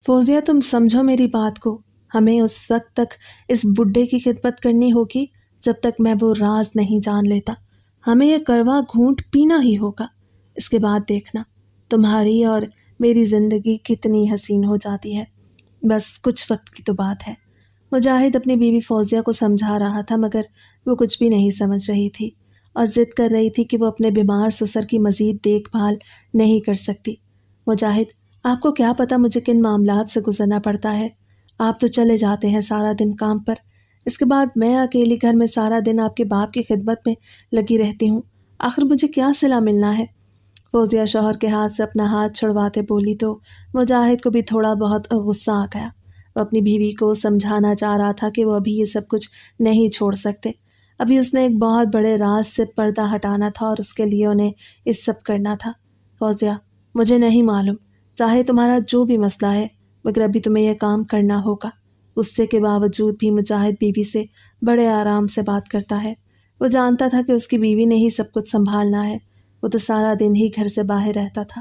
فوزیہ تم سمجھو میری بات کو، ہمیں اس وقت تک اس بڈھے کی خدمت کرنی ہوگی جب تک میں وہ راز نہیں جان لیتا۔ ہمیں یہ کڑوا گھونٹ پینا ہی ہوگا۔ اس کے بعد دیکھنا تمہاری اور میری زندگی کتنی حسین ہو جاتی ہے۔ بس کچھ وقت کی تو بات ہے۔ مجاہد اپنی بیوی فوزیہ کو سمجھا رہا تھا مگر وہ کچھ بھی نہیں سمجھ رہی تھی اور ضد کر رہی تھی کہ وہ اپنے بیمار سسر کی مزید دیکھ بھال نہیں کر سکتی۔ مجاہد، آپ کو کیا پتہ مجھے کن معاملات سے گزرنا پڑتا ہے؟ آپ تو چلے جاتے ہیں سارا دن کام پر، اس کے بعد میں اکیلی گھر میں سارا دن آپ کے باپ کی خدمت میں لگی رہتی ہوں۔ آخر مجھے کیا صلہ ملنا ہے؟ فوزیہ شوہر کے ہاتھ سے اپنا ہاتھ چھڑواتے بولی تو مجاہد کو بھی تھوڑا بہت غصہ آ گیا۔ وہ اپنی بیوی کو سمجھانا چاہ رہا تھا کہ وہ ابھی یہ سب کچھ نہیں چھوڑ سکتے۔ ابھی اس نے ایک بہت بڑے راز سے پردہ ہٹانا تھا اور اس کے لیے انہیں یہ سب کرنا تھا۔ فوزیہ، مجھے نہیں معلوم، چاہے تمہارا جو بھی مسئلہ ہے مگر ابھی تمہیں یہ کام کرنا ہوگا۔ غصے کے باوجود بھی مجاہد بیوی سے بڑے آرام سے بات کرتا ہے۔ وہ جانتا تھا کہ اس کی بیوی نے ہی سب کچھ سنبھالنا ہے، وہ تو سارا دن ہی گھر سے باہر رہتا تھا۔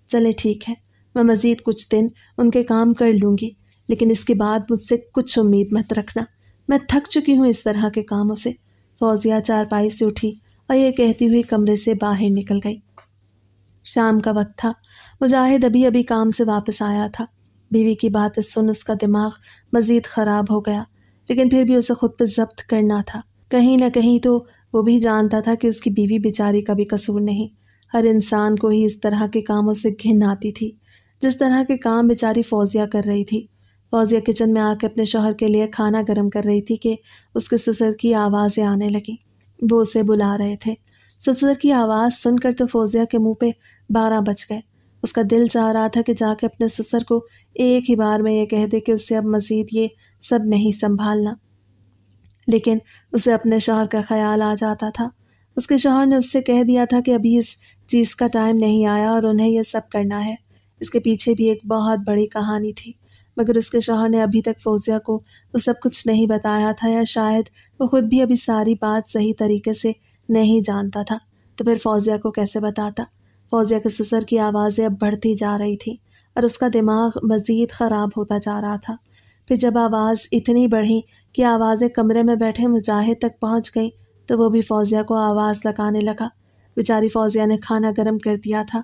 چلے ٹھیک ہے، میں مزید کچھ دن ان کے کام کر لوں گی، لیکن اس کے بعد مجھ سے کچھ امید مت رکھنا، میں تھک چکی ہوں اس طرح کے کاموں سے۔ فوزیہ چارپائی سے اٹھی اور یہ کہتی ہوئی کمرے سے باہر نکل گئی۔ شام کا وقت تھا، مجاہد ابھی ابھی کام سے واپس آیا تھا۔ بیوی کی باتیں سن اس کا دماغ مزید خراب ہو گیا، لیکن پھر بھی اسے خود پہ ضبط کرنا تھا۔ کہیں نہ کہیں تو وہ بھی جانتا تھا کہ اس کی بیوی بیچاری کا بھی قصور نہیں۔ ہر انسان کو ہی اس طرح کے کاموں سے گھن آتی تھی جس طرح کے کام بیچاری فوزیہ کر رہی تھی۔ فوزیہ کچن میں آ کے اپنے شوہر کے لیے کھانا گرم کر رہی تھی کہ اس کے سسر کی آوازیں آنے لگیں۔ وہ اسے بلا رہے تھے۔ سسر کی آواز سن کر تو فوزیہ کے منہ پہ 12 بج گئے۔ اس کا دل چاہ رہا تھا کہ جا کے اپنے سسر کو ایک ہی بار میں یہ کہہ دے کہ اسے اب مزید یہ سب نہیں سنبھالنا، لیکن اسے اپنے شوہر کا خیال آ جاتا تھا۔ اس کے شوہر نے اس سے کہہ دیا تھا کہ ابھی اس چیز کا ٹائم نہیں آیا اور انہیں یہ سب کرنا ہے۔ اس کے پیچھے بھی ایک بہت بڑی کہانی تھی، مگر اس کے شوہر نے ابھی تک فوزیہ کو وہ سب کچھ نہیں بتایا تھا، یا شاید وہ خود بھی ابھی ساری بات صحیح طریقے سے نہیں جانتا تھا، تو پھر فوزیہ کو کیسے بتاتا؟ فوزیہ کے سسر کی آوازیں اب بڑھتی جا رہی تھیں اور اس کا دماغ مزید خراب ہوتا جا رہا تھا۔ پھر جب آواز اتنی بڑھی کہ آوازیں کمرے میں بیٹھے مجاہد تک پہنچ گئیں تو وہ بھی فوزیہ کو آواز لگانے لگا۔ بیچاری فوزیہ نے کھانا گرم کر دیا تھا۔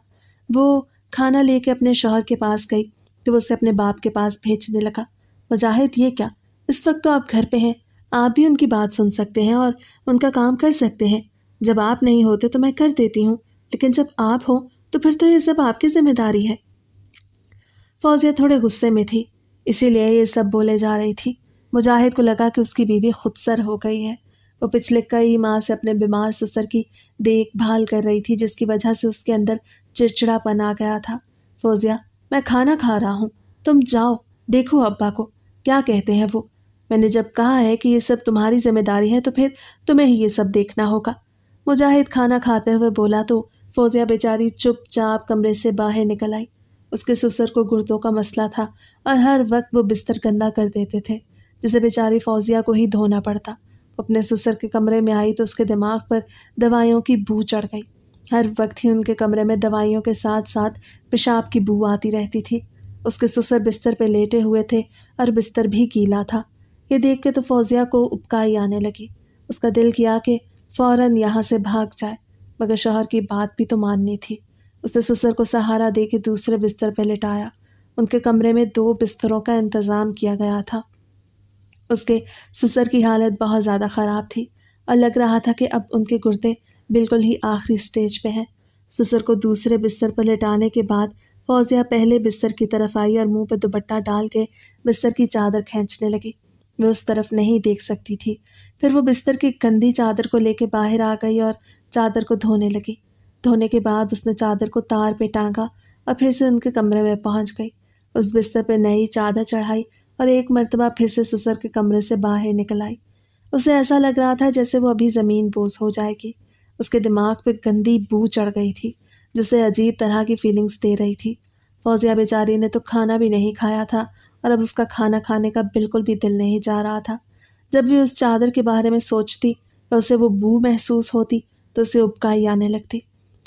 وہ کھانا لے کے اپنے شوہر کے پاس گئی تو وہ اسے اپنے باپ کے پاس بھیجنے لگا۔ مجاہد، یہ کیا؟ اس وقت تو آپ گھر پہ ہیں، آپ بھی ان کی بات سن سکتے ہیں اور ان کا کام کر سکتے ہیں۔ جب آپ نہیں ہوتے تو میں کر دیتی ہوں، لیکن جب آپ ہوں تو پھر تو یہ سب آپ کی ذمہ داری ہے۔ فوزیہ تھوڑے غصے میں تھی، اسی لیے یہ سب بولے جا رہی تھی۔ مجاہد کو لگا کہ اس کی بیوی خود سر ہو گئی ہے۔ وہ پچھلے کئی ماہ سے اپنے بیمار سسر کی دیکھ بھال کر رہی تھی، جس کی وجہ سے اس کے اندر چڑچڑا پن آ گیا تھا۔ فوزیہ، میں کھانا کھا رہا ہوں، تم جاؤ دیکھو ابا کو کیا کہتے ہیں وہ۔ میں نے جب کہا ہے کہ یہ سب تمہاری ذمہ داری ہے تو پھر تمہیں ہی یہ سب دیکھنا ہوگا۔ مجاہد کھانا کھاتے ہوئے بولا تو فوزیہ بیچاری چپ چاپ کمرے سے باہر نکل آئی۔ اس کے سسر کو گردوں کا مسئلہ تھا اور ہر وقت وہ بستر گندا کر دیتے تھے، جسے بیچاری فوزیہ کو ہی دھونا پڑتا۔ اپنے سسر کے کمرے میں آئی تو اس کے دماغ پر دوائیوں کی بو چڑھ گئی۔ ہر وقت ہی ان کے کمرے میں دوائیوں کے ساتھ ساتھ پیشاب کی بو آتی رہتی تھی۔ اس کے سسر بستر پہ لیٹے ہوئے تھے اور بستر بھی گیلا تھا۔ یہ دیکھ کے تو فوزیہ کو ابکائی آنے لگی۔ اس کا دل کیا کہ فوراً یہاں سے بھاگ جائے، مگر شوہر کی بات بھی تو ماننی تھی۔ اس نے سسر کو سہارا دے کے دوسرے بستر پہ لٹایا۔ ان کے کمرے میں 2 بستروں کا انتظام کیا گیا تھا۔ اس کے سسر کی حالت بہت زیادہ خراب تھی اور لگ رہا تھا کہ اب ان کے گردے بالکل ہی آخری سٹیج پہ ہیں۔ سسر کو دوسرے بستر پر لٹانے کے بعد فوزیہ پہلے بستر کی طرف آئی اور منہ پہ دوپٹہ ڈال کے بستر کی چادر کھینچنے لگی۔ وہ اس طرف نہیں دیکھ سکتی تھی۔ پھر وہ بستر کی گندی چادر کو لے کے باہر آ گئی اور چادر کو دھونے لگی۔ دھونے کے بعد اس نے چادر کو تار پہ ٹانگا اور پھر سے ان کے کمرے میں پہنچ گئی۔ اس بستر پہ نئی چادر چڑھائی اور ایک مرتبہ پھر سے سسر کے کمرے سے باہر نکل آئی۔ اسے ایسا لگ رہا تھا جیسے وہ ابھی زمین بوس ہو جائے گی۔ اس کے دماغ پہ گندی بو چڑھ گئی تھی جسے عجیب طرح کی فیلنگز دے رہی تھی۔ فوزیہ بیچاری نے تو کھانا بھی نہیں کھایا تھا اور اب اس کا کھانا کھانے کا بالکل بھی دل نہیں جا رہا تھا۔ جب بھی اس چادر کے بارے میں سوچتی یا اسے وہ بو محسوس ہوتی تو اسے ابکائی آنے لگتی۔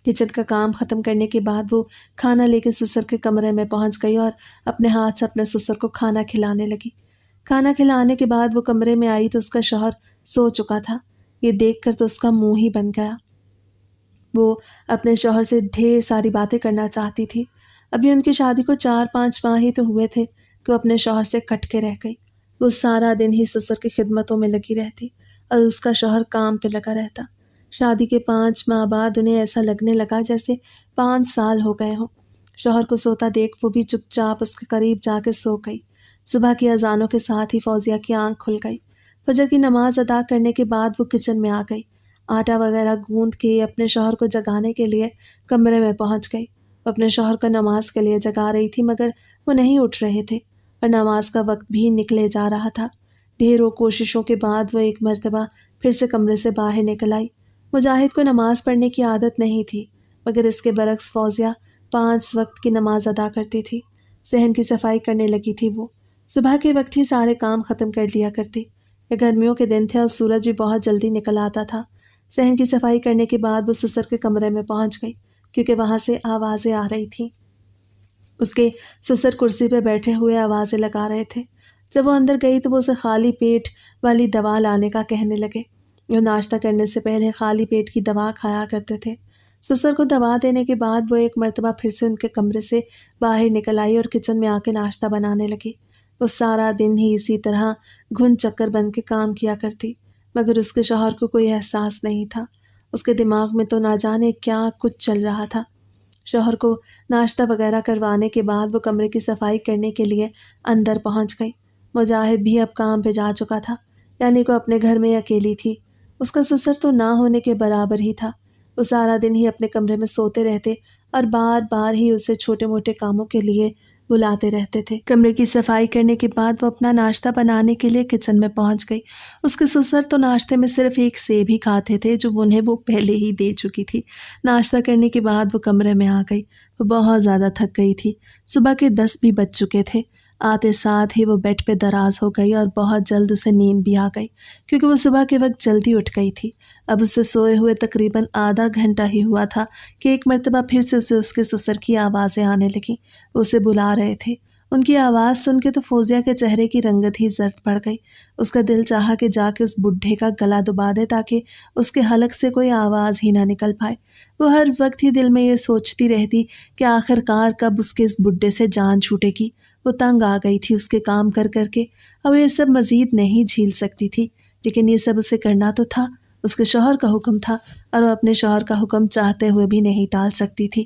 کچن کا کام ختم کرنے کے بعد وہ کھانا لے کے سسر کے کمرے میں پہنچ گئی اور اپنے ہاتھ سے اپنے سسر کو کھانا کھلانے لگی۔ کھانا کھلانے کے بعد وہ کمرے میں آئی تو اس کا شوہر سو چکا تھا۔ یہ دیکھ کر تو اس کا منہ ہی بن گیا۔ وہ اپنے شوہر سے ڈھیر ساری باتیں کرنا چاہتی تھی۔ ابھی ان کی شادی کو 4-5 ماہ ہی تو ہوئے تھے کہ وہ اپنے شوہر سے کٹ کے رہ گئی۔ وہ سارا دن ہی سسر کی خدمتوں میں لگی رہتی اور اس کا شوہر کام پہ لگا رہتا۔ شادی کے 5 ماہ بعد انہیں ایسا لگنے لگا جیسے 5 سال ہو گئے ہوں۔ شوہر کو سوتا دیکھ وہ بھی چپ چاپ اس کے قریب جا کے سو گئی۔ صبح کی اذانوں کے ساتھ ہی فوزیہ کی آنکھ کھل گئی۔ فجر کی نماز ادا کرنے کے بعد وہ کچن میں آ گئی۔ آٹا وغیرہ گوندھ کے اپنے شوہر کو جگانے کے لیے کمرے میں پہنچ گئی۔ وہ اپنے شوہر کو نماز کے لیے جگا رہی تھی مگر وہ نہیں اٹھ رہے تھے اور نماز کا وقت بھی نکلے جا رہا تھا۔ ڈھیروں کوششوں کے بعد وہ ایک مرتبہ پھر سے کمرے سے باہر نکل آئی۔ مجاہد کو نماز پڑھنے کی عادت نہیں تھی مگر اس کے برعکس فوزیہ 5 وقت کی نماز ادا کرتی تھی۔ صحن کی صفائی کرنے لگی تھی وہ۔ صبح کے وقت ہی سارے کام ختم کر لیا کرتی۔ یہ گرمیوں کے دن تھے اور سورج بھی بہت جلدی نکل آتا تھا۔ صحن کی صفائی کرنے کے بعد وہ سسر کے کمرے میں پہنچ گئی کیونکہ وہاں سے آوازیں آ رہی تھیں۔ اس کے سسر کرسی پہ بیٹھے ہوئے آوازیں لگا رہے تھے۔ جب وہ اندر گئی تو وہ اسے خالی پیٹ والی دوا لانے کا کہنے لگے۔ وہ ناشتہ کرنے سے پہلے خالی پیٹ کی دوا کھایا کرتے تھے۔ سسر کو دوا دینے کے بعد وہ ایک مرتبہ پھر سے ان کے کمرے سے باہر نکل آئی اور کچن میں آ کے ناشتہ بنانے لگی۔ وہ سارا دن ہی اسی طرح گھن چکر بن کے کام کیا کرتی مگر اس کے شوہر کو کوئی احساس نہیں تھا۔ اس کے دماغ میں تو نہ جانے کیا کچھ چل رہا تھا۔ شوہر کو ناشتہ وغیرہ کروانے کے بعد وہ کمرے کی صفائی کرنے کے لیے اندر پہنچ گئی۔ مجاہد بھی اب کام پہ جا چکا تھا، یعنی کو اپنے گھر میں اکیلی تھی۔ اس کا سسر تو نہ ہونے کے برابر ہی تھا۔ وہ سارا دن ہی اپنے کمرے میں سوتے رہتے اور بار بار ہی اسے چھوٹے موٹے کاموں کے لیے بلاتے رہتے تھے۔ کمرے کی صفائی کرنے کے بعد وہ اپنا ناشتہ بنانے کے لیے کچن میں پہنچ گئی۔ اس کے سسر تو ناشتے میں صرف ایک سیب ہی کھاتے تھے جو انہیں وہ پہلے ہی دے چکی تھی۔ ناشتہ کرنے کے بعد وہ کمرے میں آ گئی۔ وہ بہت زیادہ تھک گئی تھی۔ صبح کے 10 بھی بج چکے تھے۔ آتے ساتھ ہی وہ بیڈ پہ دراز ہو گئی اور بہت جلد اسے نیند بھی آ گئی کیونکہ وہ صبح کے وقت جلدی اٹھ گئی تھی۔ اب اسے سوئے ہوئے تقریباً آدھا گھنٹہ ہی ہوا تھا کہ ایک مرتبہ پھر سے اسے اس کے سسر کی آوازیں آنے لگیں۔ وہ اسے بلا رہے تھے۔ ان کی آواز سن کے تو فوزیہ کے چہرے کی رنگت ہی زرد پڑ گئی۔ اس کا دل چاہا کہ جا کے اس بڈھے کا گلا دبا دے تاکہ اس کے حلق سے کوئی آواز ہی نہ نکل پائے۔ وہ ہر وقت ہی دل میں یہ سوچتی رہتی کہ آخر کار کب اس کے اس بڈھے سے جان چھوٹے گی۔ وہ تنگ آ گئی تھی اس کے کام کر کر کے۔ اب یہ سب مزید نہیں جھیل سکتی تھی، لیکن یہ سب اسے کرنا تو تھا۔ اس کے شوہر کا حکم تھا اور وہ اپنے شوہر کا حکم چاہتے ہوئے بھی نہیں ٹال سکتی تھی۔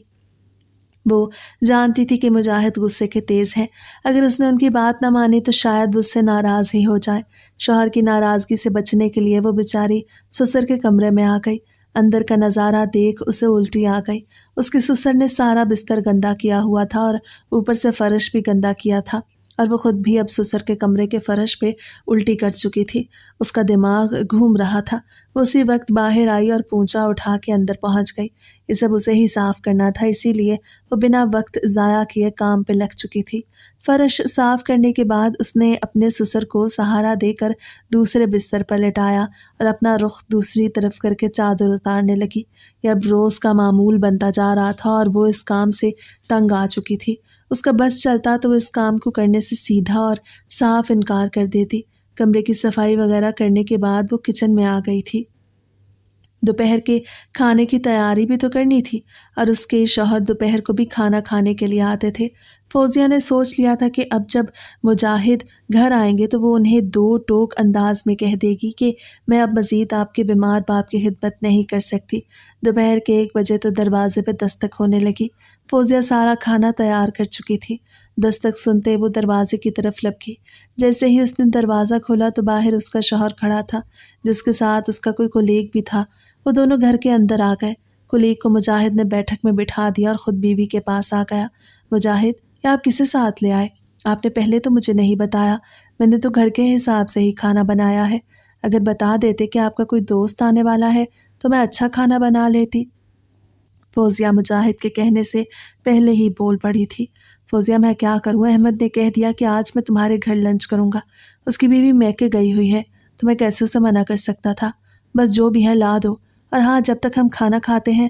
وہ جانتی تھی کہ مجاہد غصے کے تیز ہیں۔ اگر اس نے ان کی بات نہ مانی تو شاید وہ اس سے ناراض ہی ہو جائے۔ شوہر کی ناراضگی سے بچنے کے لیے وہ بیچاری سسر کے کمرے میں آ گئی۔ اندر کا نظارہ دیکھ اسے الٹی آ گئی۔ اس کے سسر نے سارا بستر گندا کیا ہوا تھا اور اوپر سے فرش بھی گندا کیا تھا اور وہ خود بھی اب سسر کے کمرے کے فرش پہ الٹی کر چکی تھی۔ اس کا دماغ گھوم رہا تھا۔ وہ اسی وقت باہر آئی اور پونچھا اٹھا کے اندر پہنچ گئی۔ یہ سب اسے ہی صاف کرنا تھا، اسی لیے وہ بنا وقت ضائع کیے کام پہ لگ چکی تھی۔ فرش صاف کرنے کے بعد اس نے اپنے سسر کو سہارا دے کر دوسرے بستر پر لٹایا اور اپنا رخ دوسری طرف کر کے چادر اتارنے لگی۔ یہ اب روز کا معمول بنتا جا رہا تھا اور وہ اس کام سے تنگ آ چکی تھی۔ اس کا بس چلتا تو وہ اس کام کو کرنے سے سیدھا اور صاف انکار کر دیتی۔ کمرے کی صفائی وغیرہ کرنے کے بعد وہ کچن میں آ گئی تھی۔ دوپہر کے کھانے کی تیاری بھی تو کرنی تھی اور اس کے شوہر دوپہر کو بھی کھانا کھانے کے لیے آتے تھے۔ فوزیہ نے سوچ لیا تھا کہ اب جب مجاہد گھر آئیں گے تو وہ انہیں 2 ٹوک انداز میں کہہ دے گی کہ میں اب مزید آپ کے بیمار باپ کی خدمت نہیں کر سکتی۔ دوپہر کے 1 بجے تو دروازے پہ دستک ہونے لگی۔ فوزیہ سارا کھانا تیار کر چکی تھی۔ دستک سنتے وہ دروازے کی طرف لپکی۔ جیسے ہی اس نے دروازہ کھولا تو باہر اس کا شوہر کھڑا تھا جس کے ساتھ اس کا کوئی کولیگ بھی تھا۔ وہ دونوں گھر کے اندر آ گئے۔ کولیگ کو مجاہد نے بیٹھک میں بٹھا دیا اور خود بیوی کے پاس آ گیا۔ مجاہد، یا آپ کسے ساتھ لے آئے؟ آپ نے پہلے تو مجھے نہیں بتایا۔ میں نے تو گھر کے حساب سے ہی کھانا بنایا ہے۔ اگر بتا دیتے کہ آپ کا کوئی دوست آنے والا ہے تو میں اچھا کھانا بنا لیتی۔ فوزیہ مجاہد کے کہنے سے پہلے ہی بول پڑی تھی۔ فوزیہ، میں کیا کروں؟ احمد نے کہہ دیا کہ آج میں تمہارے گھر لنچ کروں گا۔ اس کی بیوی میکے گئی ہوئی ہے تو میں کیسے اسے منع کر سکتا تھا؟ بس جو بھی ہے لا دو، اور ہاں، جب تک ہم کھانا کھاتے ہیں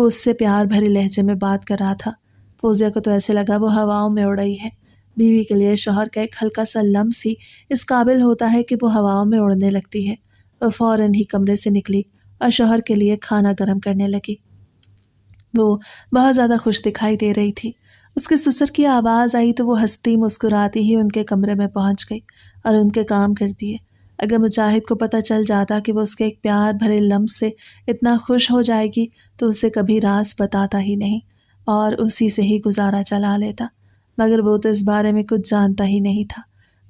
وہ اس سے پیار بھرے لہجے میں بات کر رہا تھا۔ فوزیہ کو تو ایسے لگا وہ ہواؤں میں اڑ رہی ہے۔ بیوی کے لیے شوہر کا ایک ہلکا سا لمس ہی اس قابل ہوتا ہے کہ وہ ہواؤں میں اڑنے لگتی ہے۔ وہ فوراً ہی کمرے سے نکلی اور شوہر کے لیے کھانا گرم کرنے لگی۔ وہ بہت زیادہ خوش دکھائی دے رہی تھی۔ اس کے سسر کی آواز آئی تو وہ ہنستی مسکراتی ہی ان کے کمرے میں پہنچ گئی اور ان کے کام کر دیے۔ اگر مجاہد کو پتہ چل جاتا کہ وہ اس کے ایک پیار بھرے لمس سے اتنا خوش ہو جائے گی تو اسے کبھی راز بتاتا ہی نہیں اور اسی سے ہی گزارا چلا لیتا، مگر وہ تو اس بارے میں کچھ جانتا ہی نہیں تھا۔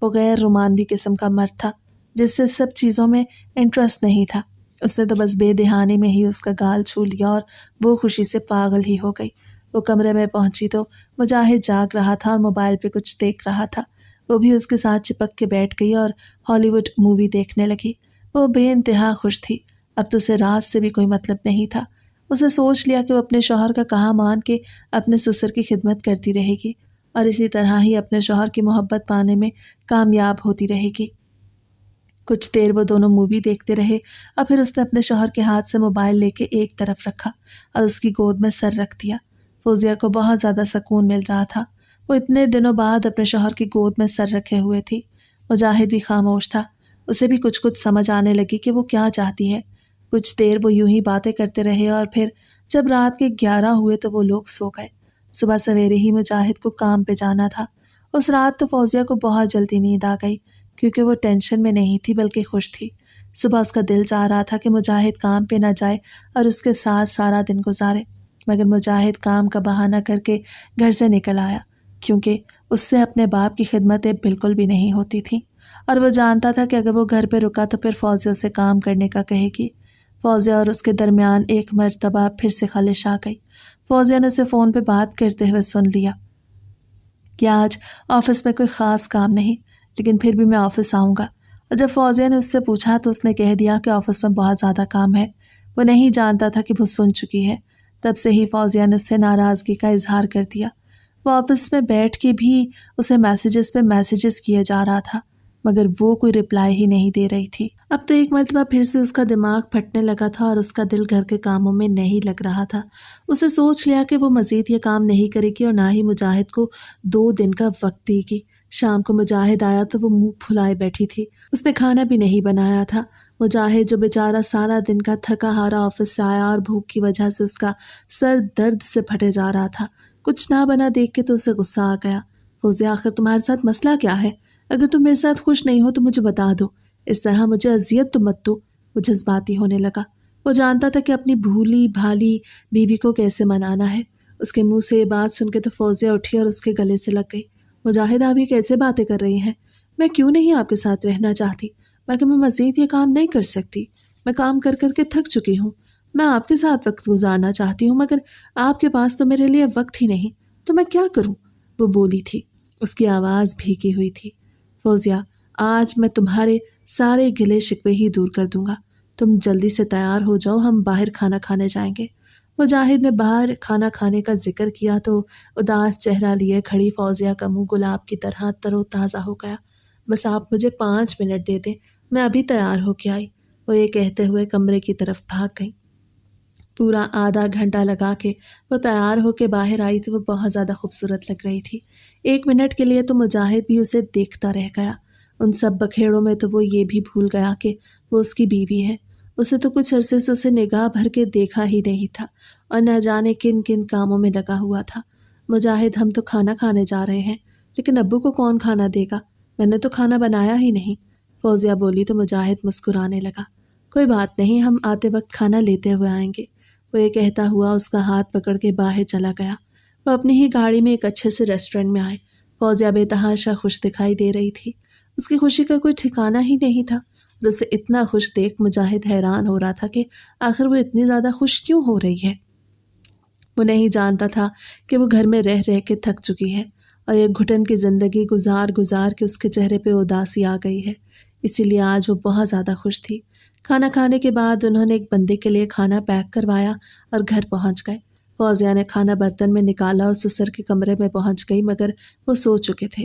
وہ غیر رومانوی قسم کا مرد تھا جس سے سب چیزوں میں انٹرسٹ نہیں تھا۔ اس نے تو بس بے دہانی میں ہی اس کا گال چھو لیا اور وہ خوشی سے پاگل ہی ہو گئی۔ وہ کمرے میں پہنچی تو مجاہد جاگ رہا تھا اور موبائل پہ کچھ دیکھ رہا تھا۔ وہ بھی اس کے ساتھ چپک کے بیٹھ گئی اور ہالی ووڈ مووی دیکھنے لگی۔ وہ بے انتہا خوش تھی۔ اب تو اسے راز سے بھی کوئی مطلب نہیں تھا۔ اسے سوچ لیا کہ وہ اپنے شوہر کا کہا مان کے اپنے سسر کی خدمت کرتی رہے گی اور اسی طرح ہی اپنے شوہر کی محبت پانے میں کامیاب ہوتی رہے گی۔ کچھ دیر وہ دونوں مووی دیکھتے رہے اور پھر اس نے اپنے شوہر کے ہاتھ سے موبائل لے کے ایک طرف رکھا اور اس کی گود میں سر رکھ دیا۔ فوزیہ کو بہت زیادہ سکون مل رہا تھا۔ وہ اتنے دنوں بعد اپنے شوہر کی گود میں سر رکھے ہوئے تھی۔ مجاہد بھی خاموش تھا۔ اسے بھی کچھ سمجھ آنے لگی کہ وہ کیا چاہتی ہے۔ کچھ دیر وہ یوں ہی باتیں کرتے رہے اور پھر جب رات کے 11 ہوئے تو وہ لوگ سو گئے۔ صبح سویرے ہی مجاہد کو کام پہ جانا تھا۔ اس رات تو فوزیہ کو بہت جلدی نیند آ گئی کیونکہ وہ ٹینشن میں نہیں تھی بلکہ خوش تھی۔ صبح اس کا دل چاہ رہا تھا کہ مجاہد کام پہ نہ جائے اور اس کے ساتھ سارا دن گزارے، مگر مجاہد کام کا بہانہ کر کے گھر سے نکل آیا کیونکہ اس سے اپنے باپ کی خدمتیں بالکل بھی نہیں ہوتی تھیں اور وہ جانتا تھا کہ اگر وہ گھر پہ رکا تو پھر فوزیہ سے کام کرنے کا کہے گی۔ فوزیہ اور اس کے درمیان ایک مرتبہ پھر سے خلش آ گئی۔ فوزیہ نے اسے فون پہ بات کرتے ہوئے سن لیا کہ آج آفس میں کوئی خاص کام نہیں، لیکن پھر بھی میں آفس آؤں گا۔ اور جب فوزیہ نے اس سے پوچھا تو اس نے کہہ دیا کہ آفس میں بہت زیادہ کام ہے۔ وہ نہیں جانتا تھا کہ وہ سن چکی ہے۔ تب سے ہی فوزیہ نے اس سے ناراضگی کا اظہار کر دیا۔ وہ آفس میں بیٹھ کے بھی اسے میسیجز پہ میسیجز کیے جا رہا تھا مگر وہ کوئی رپلائی ہی نہیں دے رہی تھی۔ اب تو ایک مرتبہ پھر سے اس کا دماغ پھٹنے لگا تھا اور اس کا دل گھر کے کاموں میں نہیں لگ رہا تھا۔ اسے سوچ لیا کہ وہ مزید یہ کام نہیں کرے گی اور نہ ہی مجاہد کو 2 دن کا وقت دے گی۔ شام کو مجاہد آیا تو وہ منہ پھلائے بیٹھی تھی۔ اس نے کھانا بھی نہیں بنایا تھا۔ مجاہد جو بیچارہ سارا دن کا تھکا ہارا آفس سے آیا اور بھوک کی وجہ سے اس کا سر درد سے پھٹے جا رہا تھا، کچھ نہ بنا دیکھ کے تو اسے غصہ آ گیا۔ فوزیہ آخر تمہارے ساتھ مسئلہ کیا ہے؟ اگر تم میرے ساتھ خوش نہیں ہو تو مجھے بتا دو، اس طرح مجھے اذیت تو مت دو۔ وہ جذباتی ہونے لگا۔ وہ جانتا تھا کہ اپنی بھولی بھالی بیوی کو کیسے منانا ہے۔ اس کے منہ سے یہ بات سن کے تو فوزیہ اٹھی اور اس کے گلے سے لگ گئی۔ مجاہد آپ یہ کیسے باتیں کر رہی ہیں؟ میں کیوں نہیں آپ کے ساتھ رہنا چاہتی، مگر میں مزید یہ کام نہیں کر سکتی۔ میں کام کر کر کے تھک چکی ہوں۔ میں آپ کے ساتھ وقت گزارنا چاہتی ہوں مگر آپ کے پاس تو میرے لیے وقت ہی نہیں، تو میں کیا کروں؟ وہ بولی تھی۔ اس کی آواز بھیگی ہوئی تھی۔ فوزیہ آج میں تمہارے سارے گلے شکوے ہی دور کر دوں گا۔ تم جلدی سے تیار ہو جاؤ، ہم باہر کھانا کھانے جائیں گے۔ مجاہد نے باہر کھانا کھانے کا ذکر کیا تو اداس چہرہ لیے کھڑی فوزیہ کا منہ گلاب کی طرح تر و تازہ ہو گیا۔ بس آپ مجھے 5 منٹ دے دیں، میں ابھی تیار ہو کے آئی۔ وہ یہ کہتے ہوئے کمرے کی طرف بھاگ گئی۔ پورا آدھا گھنٹہ لگا کے وہ تیار ہو کے باہر آئی تو وہ بہت زیادہ خوبصورت لگ رہی تھی۔ 1 منٹ کے لیے تو مجاہد بھی اسے دیکھتا رہ گیا۔ ان سب بکھیڑوں میں تو وہ یہ بھی بھول گیا کہ وہ اس کی بیوی ہے۔ اسے تو کچھ عرصے سے اسے نگاہ بھر کے دیکھا ہی نہیں تھا اور نہ جانے کن کن کاموں میں لگا ہوا تھا۔ مجاہد ہم تو کھانا کھانے جا رہے ہیں، لیکن ابو کو کون کھانا دے گا؟ میں نے تو کھانا بنایا ہی نہیں، فوزیہ بولی تو مجاہد مسکرانے لگا۔ کوئی بات نہیں، ہم آتے وقت کھانا لیتے ہوئے آئیں گے۔ وہ یہ کہتا ہوا اس کا ہاتھ پکڑ کے باہر چلا گیا۔ وہ اپنی ہی گاڑی میں ایک اچھے سے ریسٹورنٹ میں آئے۔ فوزیہ بے تحاشا خوش دکھائی دے رہی تھی۔ اس کی خوشی کا کوئی ٹھکانہ ہی نہیں تھا اور اسے اتنا خوش دیکھ مجاہد حیران ہو رہا تھا کہ آخر وہ اتنی زیادہ خوش کیوں ہو رہی ہے۔ وہ نہیں جانتا تھا کہ وہ گھر میں رہ رہ کے تھک چکی ہے اور ایک گھٹن کی زندگی گزار گزار کے اس کے چہرے پہ اداسی آ گئی ہے، اسی لیے آج وہ بہت زیادہ خوش تھی۔ کھانا کھانے کے بعد انہوں نے ایک بندے کے لیے کھانا پیک کروایا اور گھر پہنچ گئے۔ فوزیہ نے کھانا برتن میں نکالا اور سسر کے کمرے میں پہنچ گئی مگر وہ سو چکے تھے۔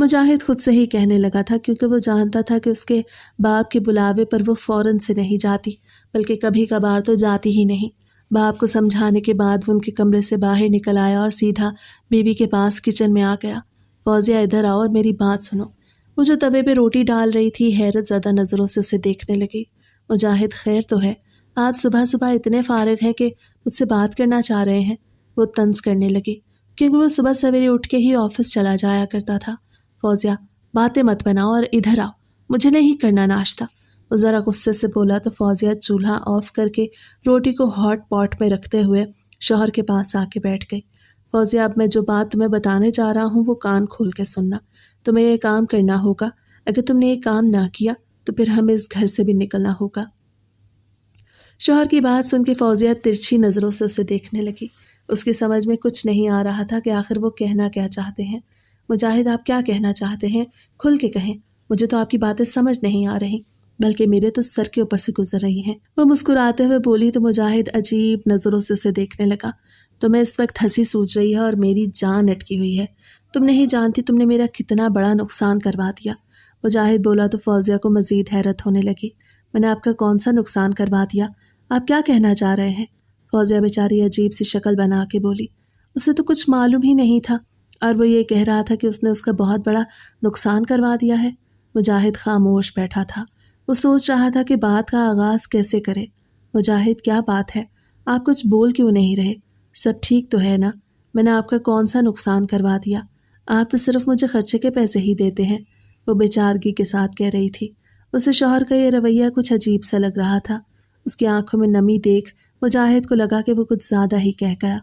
مجاہد خود سے ہی کہنے لگا تھا، کیونکہ وہ جانتا تھا کہ اس کے باپ کے بلاوے پر وہ فوراً سے نہیں جاتی، بلکہ کبھی کبھار تو جاتی ہی نہیں۔ باپ کو سمجھانے کے بعد وہ ان کے کمرے سے باہر نکل آیا اور سیدھا بیوی کے پاس کچن میں آ گیا۔ فوزیہ ادھر آؤ اور میری بات سنو۔ وہ جو توے پہ روٹی ڈال رہی تھی حیرت زدہ نظروں سے اسے دیکھنے لگی۔ مجاہد خیر تو ہے؟ آپ صبح صبح اتنے فارغ ہیں کہ مجھ سے بات کرنا چاہ رہے ہیں؟ وہ طنز کرنے لگی، کیونکہ وہ صبح سویرے اٹھ کے ہی آفس چلا جایا کرتا تھا۔ فوزیہ باتیں مت بناؤ اور ادھر آؤ، مجھے نہیں کرنا ناشتہ۔ وہ ذرا غصے سے بولا تو فوزیہ چولہا آف کر کے روٹی کو ہاٹ پاٹ میں رکھتے ہوئے شوہر کے پاس آ کے بیٹھ گئی۔ فوزیہ اب میں جو بات تمہیں بتانے جا رہا ہوں وہ کان کھول کے سننا۔ تمہیں یہ کام کرنا ہوگا، اگر تم نے یہ کام نہ کیا تو پھر ہمیں اس گھر سے بھی نکلنا ہوگا۔ شوہر کی بات سن کے فوزیہ ترچھی نظروں سے اسے دیکھنے لگی۔ اس کی سمجھ میں کچھ نہیں آ رہا تھا کہ آخر وہ کہنا کیا چاہتے ہیں۔ مجاہد آپ کیا کہنا چاہتے ہیں؟ کھل کے کہیں، مجھے تو آپ کی باتیں سمجھ نہیں آ رہی، بلکہ میرے تو سر کے اوپر سے گزر رہی ہیں۔ وہ مسکراتے ہوئے بولی تو مجاہد عجیب نظروں سے اسے دیکھنے لگا۔ تمہیں اس وقت ہنسی سوچ رہی ہے اور میری جان اٹکی ہوئی ہے۔ تم نہیں جانتی تم نے میرا کتنا بڑا نقصان کروا دیا۔ مجاہد بولا تو فوزیہ کو مزید حیرت ہونے لگی۔ میں نے آپ کا کون سا نقصان کروا دیا؟ آپ کیا کہنا چاہ رہے ہیں؟ فوزیہ بیچاری عجیب سی شکل بنا کے بولی۔ اسے تو کچھ معلوم ہی نہیں تھا اور وہ یہ کہہ رہا تھا کہ اس نے اس کا بہت بڑا نقصان کروا دیا ہے۔ مجاہد خاموش بیٹھا تھا۔ وہ سوچ رہا تھا کہ بات کا آغاز کیسے کرے۔ مجاہد کیا بات ہے؟ آپ کچھ بول کیوں نہیں رہے؟ سب ٹھیک تو ہے نا؟ میں نے آپ کا کون سا نقصان کروا دیا؟ آپ تو صرف مجھے خرچے کے پیسے ہی دیتے ہیں، وہ بیچارگی کے ساتھ کہہ رہی تھی۔ اسے شوہر کا یہ رویہ کچھ عجیب سا لگ رہا تھا۔ اس کی آنکھوں میں نمی دیکھ مجاہد کو لگا کہ وہ کچھ زیادہ ہی کہہ گیا۔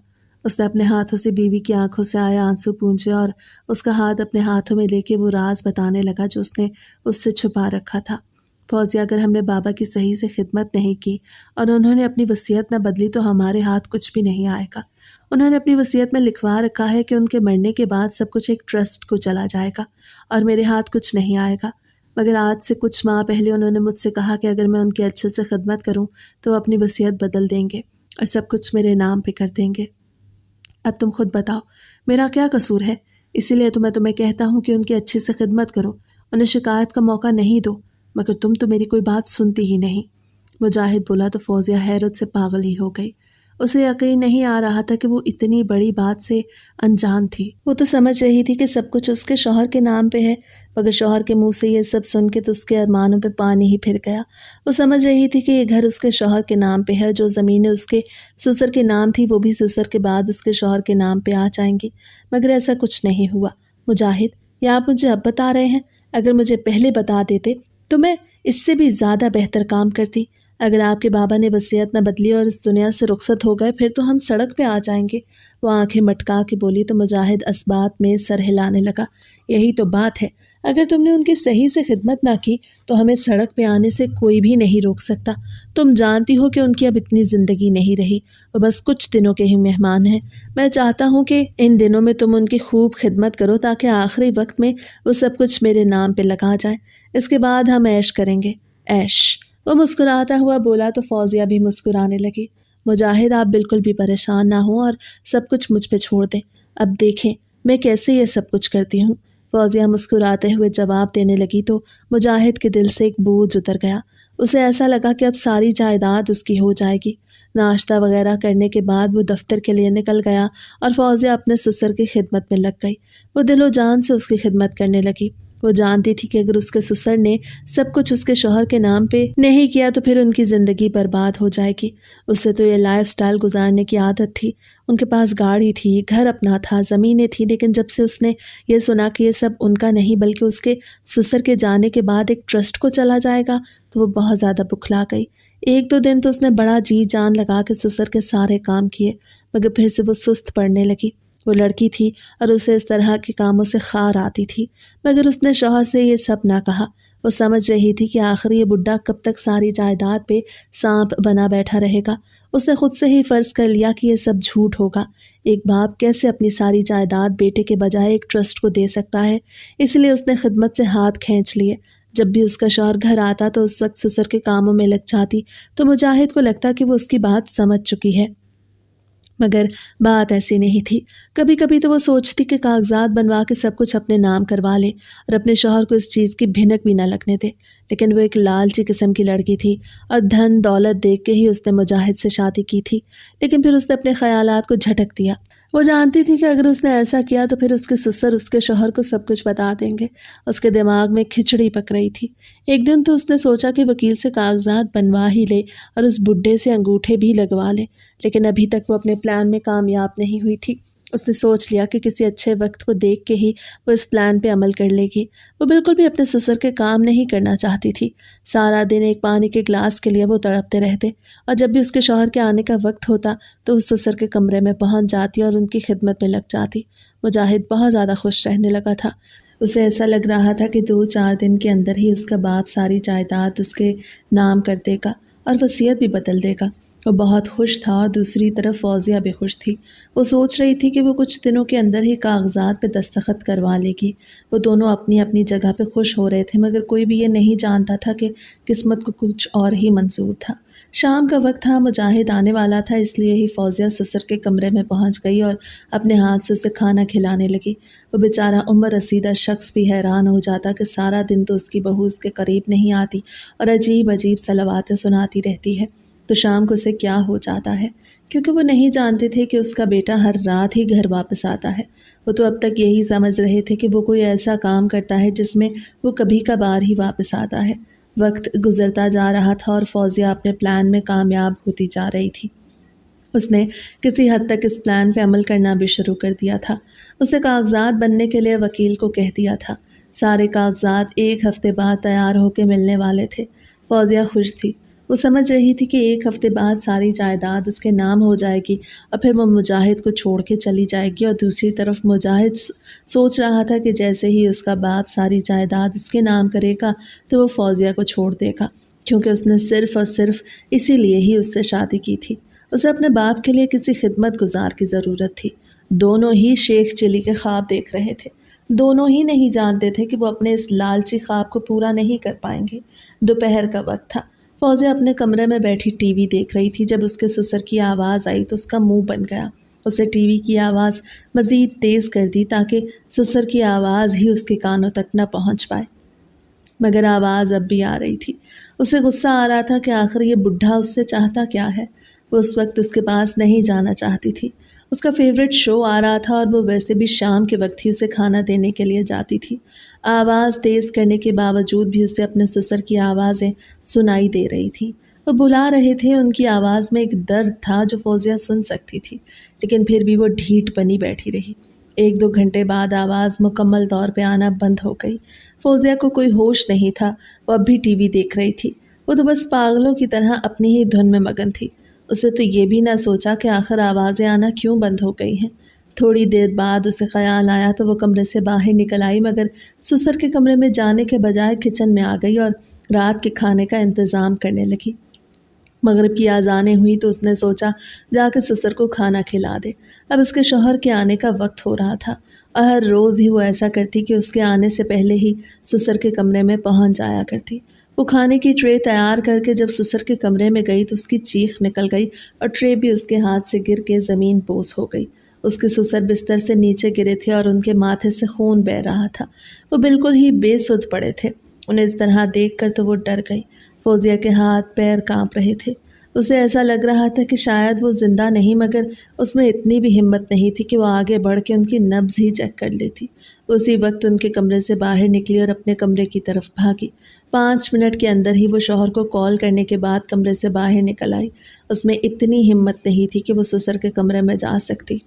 اس نے اپنے ہاتھوں سے بیوی کی آنکھوں سے آئے آنسو پونچھے اور اس کا ہاتھ اپنے ہاتھوں میں لے کے وہ راز بتانے لگا جو اس نے اس سے چھپا رکھا تھا۔ فوزیہ اگر ہم نے بابا کی صحیح سے خدمت نہیں کی اور انہوں نے اپنی وصیت نہ بدلی تو ہمارے ہاتھ کچھ بھی نہیں آئے گا۔ انہوں نے اپنی وصیت میں لکھوا رکھا ہے کہ ان کے مرنے کے بعد سب کچھ ایک ٹرسٹ کو چلا جائے گا اور میرے ہاتھ کچھ نہیں آئے گا، مگر آج سے کچھ ماہ پہلے انہوں نے مجھ سے کہا کہ اگر میں ان کی اچھے سے خدمت کروں تو وہ اپنی وصیت بدل دیں گے اور سب کچھ میرے نام پہ کر دیں گے۔ اب تم خود بتاؤ میرا کیا قصور ہے؟ اسی لیے تو میں تمہیں کہتا ہوں کہ ان کی اچھے سے خدمت کرو، انہیں شکایت کا موقع نہیں دو، مگر تم تو میری کوئی بات سنتی ہی نہیں۔ مجاہد بولا تو فوزیہ حیرت سے پاگل ہی ہو گئی۔ اسے یقین نہیں آ رہا تھا کہ وہ اتنی بڑی بات سے انجان تھی۔ وہ تو سمجھ رہی تھی کہ سب کچھ اس کے شوہر کے نام پہ ہے، مگر شوہر کے منہ سے یہ سب سن کے تو اس کے ارمانوں پہ پانی ہی پھر گیا۔ وہ سمجھ رہی تھی کہ یہ گھر اس کے شوہر کے نام پہ ہے، جو زمینیں اس کے سسر کے نام تھی وہ بھی سسر کے بعد اس کے شوہر کے نام پہ آ جائیں گی، مگر ایسا کچھ نہیں ہوا۔ مجاہد یہ آپ مجھے اب بتا رہے ہیں؟ اگر مجھے پہلے بتا دیتے تو میں اس سے بھی زیادہ بہتر کام کرتی۔ اگر آپ کے بابا نے وصیت نہ بدلی اور اس دنیا سے رخصت ہو گئے پھر تو ہم سڑک پہ آ جائیں گے۔ وہ آنکھیں مٹکا کے بولی تو مجاہد اسبات میں سر ہلانے لگا۔ یہی تو بات ہے، اگر تم نے ان کی صحیح سے خدمت نہ کی تو ہمیں سڑک پہ آنے سے کوئی بھی نہیں روک سکتا۔ تم جانتی ہو کہ ان کی اب اتنی زندگی نہیں رہی، وہ بس کچھ دنوں کے ہی مہمان ہیں۔ میں چاہتا ہوں کہ ان دنوں میں تم ان کی خوب خدمت کرو تاکہ آخری وقت میں وہ سب کچھ میرے نام پہ لگا جائے، اس کے بعد ہم عیش کریں گے۔ عیش؟ وہ مسکراتا ہوا بولا تو فوزیہ بھی مسکرانے لگی۔ مجاہد آپ بالکل بھی پریشان نہ ہوں اور سب کچھ مجھ پہ چھوڑ دیں، اب دیکھیں میں کیسے یہ سب کچھ کرتی ہوں۔ فوزیہ مسکراتے ہوئے جواب دینے لگی تو مجاہد کے دل سے ایک بوجھ اتر گیا۔ اسے ایسا لگا کہ اب ساری جائیداد اس کی ہو جائے گی۔ ناشتہ وغیرہ کرنے کے بعد وہ دفتر کے لیے نکل گیا اور فوزیہ اپنے سسر کی خدمت میں لگ گئی۔ وہ دل و جان سے اس کی خدمت کرنے لگی۔ وہ جانتی تھی کہ اگر اس کے سسر نے سب کچھ اس کے شوہر کے نام پہ نہیں کیا تو پھر ان کی زندگی برباد ہو جائے گی۔ اسے تو یہ لائف سٹائل گزارنے کی عادت تھی۔ ان کے پاس گاڑی تھی، گھر اپنا تھا، زمینیں تھی، لیکن جب سے اس نے یہ سنا کہ یہ سب ان کا نہیں بلکہ اس کے سسر کے جانے کے بعد ایک ٹرسٹ کو چلا جائے گا تو وہ بہت زیادہ بکھلا گئی۔ ایک دو دن تو اس نے بڑا جی جان لگا کے سسر کے سارے کام کیے، مگر پھر سے وہ سست پڑنے لگی۔ وہ لڑکی تھی اور اسے اس طرح کے کاموں سے خار آتی تھی، مگر اس نے شوہر سے یہ سب نہ کہا۔ وہ سمجھ رہی تھی کہ آخر یہ بڈھا کب تک ساری جائیداد پہ سانپ بنا بیٹھا رہے گا۔ اس نے خود سے ہی فرض کر لیا کہ یہ سب جھوٹ ہوگا۔ ایک باپ کیسے اپنی ساری جائیداد بیٹے کے بجائے ایک ٹرسٹ کو دے سکتا ہے؟ اس لیے اس نے خدمت سے ہاتھ کھینچ لیے۔ جب بھی اس کا شوہر گھر آتا تو اس وقت سسر کے کاموں میں لگ جاتی تو مجاہد کو لگتا کہ وہ اس کی بات سمجھ چکی ہے، مگر بات ایسی نہیں تھی۔ کبھی کبھی تو وہ سوچتی کہ کاغذات بنوا کے سب کچھ اپنے نام کروا لے اور اپنے شوہر کو اس چیز کی بھنک بھی نہ لگنے دے، لیکن وہ ایک لالچی قسم کی لڑکی تھی اور دھن دولت دیکھ کے ہی اس نے مجاہد سے شادی کی تھی۔ لیکن پھر اس نے اپنے خیالات کو جھٹک دیا۔ وہ جانتی تھی کہ اگر اس نے ایسا کیا تو پھر اس کے سسر اس کے شوہر کو سب کچھ بتا دیں گے۔ اس کے دماغ میں کھچڑی پک رہی تھی۔ ایک دن تو اس نے سوچا کہ وکیل سے کاغذات بنوا ہی لے اور اس بڈھے سے انگوٹھے بھی لگوا لے، لیکن ابھی تک وہ اپنے پلان میں کامیاب نہیں ہوئی تھی۔ اس نے سوچ لیا کہ کسی اچھے وقت کو دیکھ کے ہی وہ اس پلان پہ عمل کر لے گی۔ وہ بالکل بھی اپنے سسر کے کام نہیں کرنا چاہتی تھی۔ سارا دن ایک پانی کے گلاس کے لیے وہ تڑپتے رہتے، اور جب بھی اس کے شوہر کے آنے کا وقت ہوتا تو وہ سسر کے کمرے میں پہنچ جاتی اور ان کی خدمت میں لگ جاتی۔ مجاہد بہت زیادہ خوش رہنے لگا تھا۔ اسے ایسا لگ رہا تھا کہ 2-4 دن کے اندر ہی اس کا باپ ساری جائیداد اس کے نام کر دے گا اور وصیت بھی بدل دے گا۔ وہ بہت خوش تھا اور دوسری طرف فوزیہ بھی خوش تھی۔ وہ سوچ رہی تھی کہ وہ کچھ دنوں کے اندر ہی کاغذات پہ دستخط کروا لے گی۔ وہ دونوں اپنی اپنی جگہ پہ خوش ہو رہے تھے، مگر کوئی بھی یہ نہیں جانتا تھا کہ قسمت کو کچھ اور ہی منظور تھا۔ شام کا وقت تھا، مجاہد آنے والا تھا، اس لیے ہی فوزیہ سسر کے کمرے میں پہنچ گئی اور اپنے ہاتھ سے اسے کھانا کھلانے لگی۔ وہ بیچارہ عمر رسیدہ شخص بھی حیران ہو جاتا کہ سارا دن تو اس کی بہو اس کے قریب نہیں آتی اور عجیب عجیب صلواتیں سناتی رہتی ہے، تو شام کو اسے کیا ہو جاتا ہے، کیونکہ وہ نہیں جانتے تھے کہ اس کا بیٹا ہر رات ہی گھر واپس آتا ہے۔ وہ تو اب تک یہی سمجھ رہے تھے کہ وہ کوئی ایسا کام کرتا ہے جس میں وہ کبھی کبھار ہی واپس آتا ہے۔ وقت گزرتا جا رہا تھا اور فوزیہ اپنے پلان میں کامیاب ہوتی جا رہی تھی۔ اس نے کسی حد تک اس پلان پہ عمل کرنا بھی شروع کر دیا تھا۔ اسے کاغذات بننے کے لیے وکیل کو کہہ دیا تھا۔ سارے کاغذات 1 ہفتے بعد تیار ہو کے ملنے والے تھے۔ فوزیہ خوش تھی۔ وہ سمجھ رہی تھی کہ 1 ہفتے بعد ساری جائیداد اس کے نام ہو جائے گی اور پھر وہ مجاہد کو چھوڑ کے چلی جائے گی، اور دوسری طرف مجاہد سوچ رہا تھا کہ جیسے ہی اس کا باپ ساری جائیداد اس کے نام کرے گا تو وہ فوزیہ کو چھوڑ دے گا، کیونکہ اس نے صرف اور صرف اسی لیے ہی اس سے شادی کی تھی۔ اسے اپنے باپ کے لیے کسی خدمت گزار کی ضرورت تھی۔ دونوں ہی شیخ چلی کے خواب دیکھ رہے تھے۔ دونوں ہی نہیں جانتے تھے کہ وہ اپنے اس لالچی خواب کو پورا نہیں کر پائیں گے۔ دوپہر کا وقت تھا۔ فوزیہ اپنے کمرے میں بیٹھی ٹی وی دیکھ رہی تھی۔ جب اس کے سسر کی آواز آئی تو اس کا منہ بن گیا۔ اسے ٹی وی کی آواز مزید تیز کر دی تاکہ سسر کی آواز ہی اس کے کانوں تک نہ پہنچ پائے، مگر آواز اب بھی آ رہی تھی۔ اسے غصہ آ رہا تھا کہ آخر یہ بڈھا اس سے چاہتا کیا ہے۔ وہ اس وقت اس کے پاس نہیں جانا چاہتی تھی۔ اس کا فیوریٹ شو آ رہا تھا اور وہ ویسے بھی شام کے وقت ہی اسے کھانا دینے کے لیے جاتی تھی۔ آواز تیز کرنے کے باوجود بھی اسے اپنے سسر کی آوازیں سنائی دے رہی تھیں۔ وہ بلا رہے تھے، ان کی آواز میں ایک درد تھا جو فوزیہ سن سکتی تھی، لیکن پھر بھی وہ ڈھیٹ بنی بیٹھی رہی۔ 1-2 گھنٹے بعد آواز مکمل طور پہ آنا بند ہو گئی۔ فوزیہ کو کوئی ہوش نہیں تھا۔ وہ اب بھی ٹی وی دیکھ رہی تھی۔ وہ تو بس پاگلوں کی طرح اپنی ہی دھن میں مگن تھی۔ اسے تو یہ بھی نہ سوچا کہ آخر آوازیں آنا کیوں بند ہو گئی ہیں۔ تھوڑی دیر بعد اسے خیال آیا تو وہ کمرے سے باہر نکل آئی، مگر سسر کے کمرے میں جانے کے بجائے کچن میں آ گئی اور رات کے کھانے کا انتظام کرنے لگی۔ مغرب کی اذانیں ہوئی تو اس نے سوچا جا کے سسر کو کھانا کھلا دے۔ اب اس کے شوہر کے آنے کا وقت ہو رہا تھا اور ہر روز ہی وہ ایسا کرتی کہ اس کے آنے سے پہلے ہی سسر کے کمرے میں پہنچ جایا کرتی۔ وہ کھانے کی ٹرے تیار کر کے جب سسر کے کمرے میں گئی تو اس کی چیخ نکل گئی اور ٹرے بھی اس کے ہاتھ سے گر کے زمین بوس ہو گئی۔ اس کے سسر بستر سے نیچے گرے تھے اور ان کے ماتھے سے خون بہہ رہا تھا۔ وہ بالکل ہی بے سدھ پڑے تھے۔ انہیں اس طرح دیکھ کر تو وہ ڈر گئی۔ فوزیہ کے ہاتھ پیر کانپ رہے تھے۔ اسے ایسا لگ رہا تھا کہ شاید وہ زندہ نہیں، مگر اس میں اتنی بھی ہمت نہیں تھی کہ وہ آگے بڑھ کے ان کی نبض ہی چیک کر لیتی۔ وہ اسی وقت ان کے کمرے سے باہر نکلی اور اپنے کمرے کی طرف بھاگی۔ 5 منٹ کے اندر ہی وہ شوہر کو کال کرنے کے بعد کمرے سے باہر نکل آئی۔ اس میں اتنی ہمت نہیں تھی کہ وہ سسر کے کمرے میں جا سکتی۔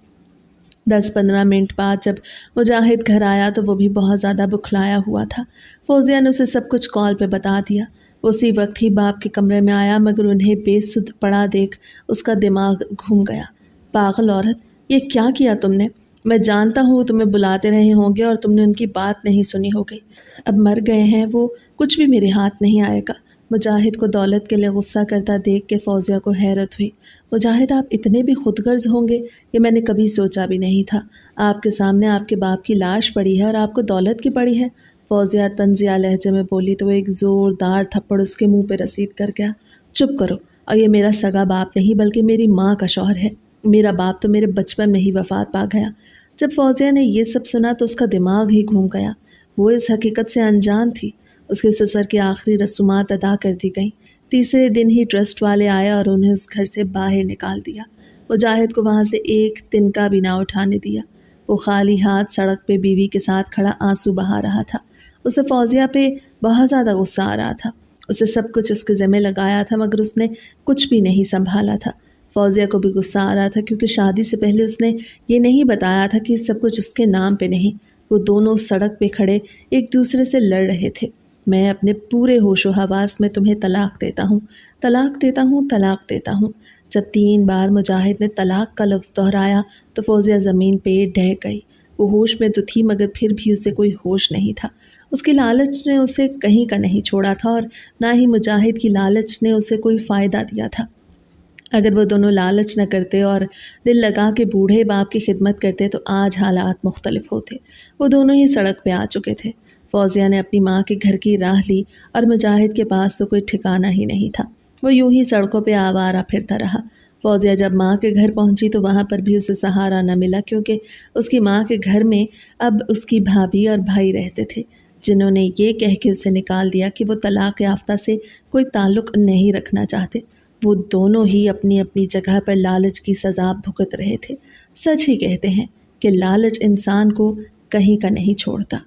10-15 منٹ بعد جب مجاہد گھر آیا تو وہ بھی بہت زیادہ بکھلایا ہوا تھا۔ فوزیہ نے اسے سب کچھ کال پہ بتا دیا۔ وہ اسی وقت ہی باپ کے کمرے میں آیا، مگر انہیں بے سدھ پڑا دیکھ اس کا دماغ گھوم گیا۔ پاگل عورت، یہ کیا کیا تم نے؟ میں جانتا ہوں وہ تمہیں بلاتے رہے ہوں گے اور تم نے ان کی بات نہیں سنی ہوگی۔ اب مر گئے ہیں وہ، کچھ بھی میرے ہاتھ نہیں آئے گا۔ مجاہد کو دولت کے لیے غصہ کرتا دیکھ کے فوزیہ کو حیرت ہوئی۔ مجاہد، آپ اتنے بھی خود غرض ہوں گے یہ میں نے کبھی سوچا بھی نہیں تھا۔ آپ کے سامنے آپ کے باپ کی لاش پڑی ہے اور آپ کو دولت کی پڑی ہے۔ فوزیہ طنزیہ لہجے میں بولی تو وہ ایک زوردار تھپڑ اس کے منہ پہ رسید کر گیا۔ چپ کرو، اور یہ میرا سگا باپ نہیں بلکہ میری ماں کا شوہر ہے۔ میرا باپ تو میرے بچپن میں ہی وفات پا گیا۔ جب فوزیہ نے یہ سب سنا تو اس کا دماغ ہی گھوم گیا۔ وہ اس حقیقت سے انجان تھی۔ اس کے سسر کی آخری رسومات ادا کر دی گئیں۔ تیسرے دن ہی ٹرسٹ والے آئے اور انہیں اس گھر سے باہر نکال دیا۔ مجاہد کو وہاں سے ایک تنکا بھی نہ اٹھانے دیا۔ وہ خالی ہاتھ سڑک پہ بیوی کے ساتھ کھڑا آنسو بہا رہا تھا۔ اسے فوزیہ پہ بہت زیادہ غصہ آ رہا تھا۔ اسے سب کچھ اس کے ذمہ لگایا تھا مگر اس نے کچھ بھی نہیں سنبھالا تھا۔ فوزیہ کو بھی غصہ آ رہا تھا کیونکہ شادی سے پہلے اس نے یہ نہیں بتایا تھا کہ سب کچھ اس کے نام پہ نہیں۔ وہ دونوں سڑک پہ کھڑے ایک دوسرے سے لڑ رہے تھے۔ میں اپنے پورے ہوش و حواس میں تمہیں طلاق دیتا ہوں، طلاق دیتا ہوں، طلاق دیتا ہوں۔ جب 3 بار مجاہد نے طلاق کا لفظ دہرایا تو فوزیہ زمین پہ ڈہ گئی۔ وہ ہوش میں تو تھی مگر پھر بھی اسے کوئی ہوش نہیں تھا۔ اس کی لالچ نے اسے کہیں کا نہیں چھوڑا تھا اور نہ ہی مجاہد کی لالچ نے اسے کوئی فائدہ دیا تھا۔ اگر وہ دونوں لالچ نہ کرتے اور دل لگا کے بوڑھے باپ کی خدمت کرتے تو آج حالات مختلف ہوتے۔ وہ دونوں ہی سڑک پہ آ چکے تھے۔ فوزیہ نے اپنی ماں کے گھر کی راہ لی اور مجاہد کے پاس تو کوئی ٹھکانہ ہی نہیں تھا۔ وہ یوں ہی سڑکوں پہ آوارہ پھرتا رہا۔ فوزیہ جب ماں کے گھر پہنچی تو وہاں پر بھی اسے سہارا نہ ملا کیونکہ اس کی ماں کے گھر میں اب اس کی بھابھی اور بھائی رہتے تھے جنہوں نے یہ کہہ کے اسے نکال دیا کہ وہ طلاق یافتہ سے کوئی تعلق نہیں رکھنا چاہتے۔ وہ دونوں ہی اپنی اپنی جگہ پر لالچ کی سزا بھگت رہے تھے۔ سچ ہی کہتے ہیں کہ لالچ انسان کو کہیں کا نہیں چھوڑتا۔